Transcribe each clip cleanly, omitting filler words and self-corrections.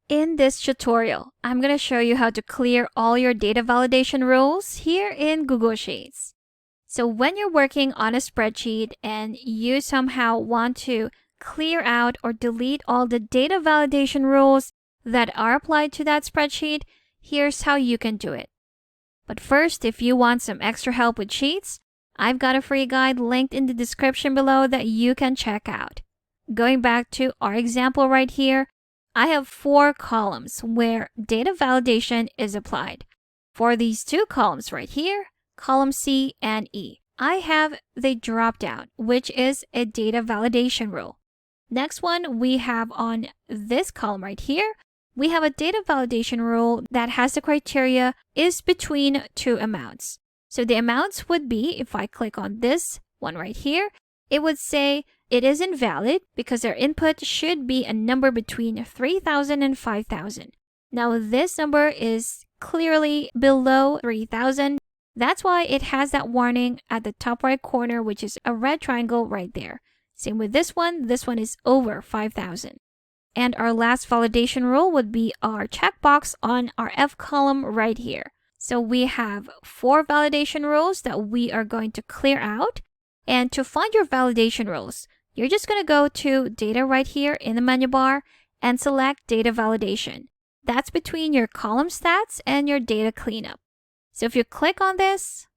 In this tutorial, I'm going to show you how to clear all your data validation rules here in Google Sheets. So when you're working on a spreadsheet and you somehow want to clear out or delete all the data validation rules that are applied to that spreadsheet, here's how you can do it. But first, if you want some extra help with Sheets, I've got a free guide linked in the description below that you can check out. Going back to our example right here, I have 4 columns where data validation is applied. For these 2 columns right here, column C and E, I have the dropdown, which is a data validation rule. Next one we have on this column right here, we have a data validation rule that has the criteria is between 2 amounts. So the amounts would be, if I click on this one right here, it would say it is invalid because their input should be a number between 3,000 and 5,000. Now this number is clearly below 3,000. That's why it has that warning at the top right corner, which is a red triangle right there. Same with this one is over 5,000. And our last validation rule would be our checkbox on our F column right here. So we have 4 validation rules that we are going to clear out. And to find your validation rules, you're just going to go to data right here in the menu bar and select data validation. That's between your column stats and your data cleanup. So if you click on this,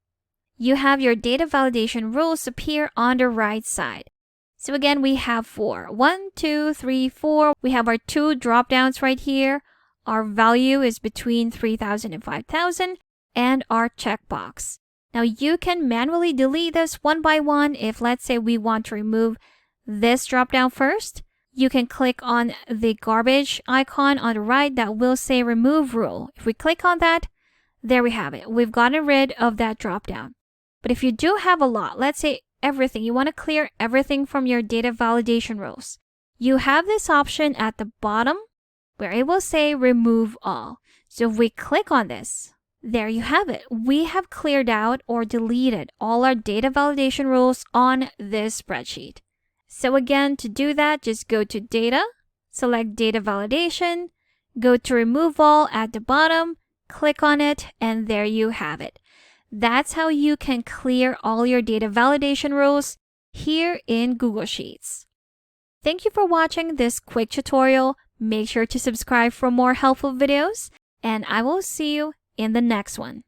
you have your data validation rules appear on the right side. So again, we have 4. 1, 2, 3, 4. We have our 2 drop downs right here. Our value is between 3,000 and 5,000 and our checkbox. Now you can manually delete this one by one. If let's say we want to remove this drop down first, you can click on the garbage icon on the right that will say remove rule. If we click on that, there we have it. We've gotten rid of that drop down. But if you do have a lot, let's say everything, you want to clear everything from your data validation rules, you have this option at the bottom where it will say remove all. So if we click on this, there you have it. We have cleared out or deleted all our data validation rules on this spreadsheet. So again, to do that, just go to Data, select Data Validation, go to Remove All at the bottom, click on it, and there you have it. That's how you can clear all your data validation rules here in Google Sheets. Thank you for watching this quick tutorial. Make sure to subscribe for more helpful videos, and I will see you in the next one.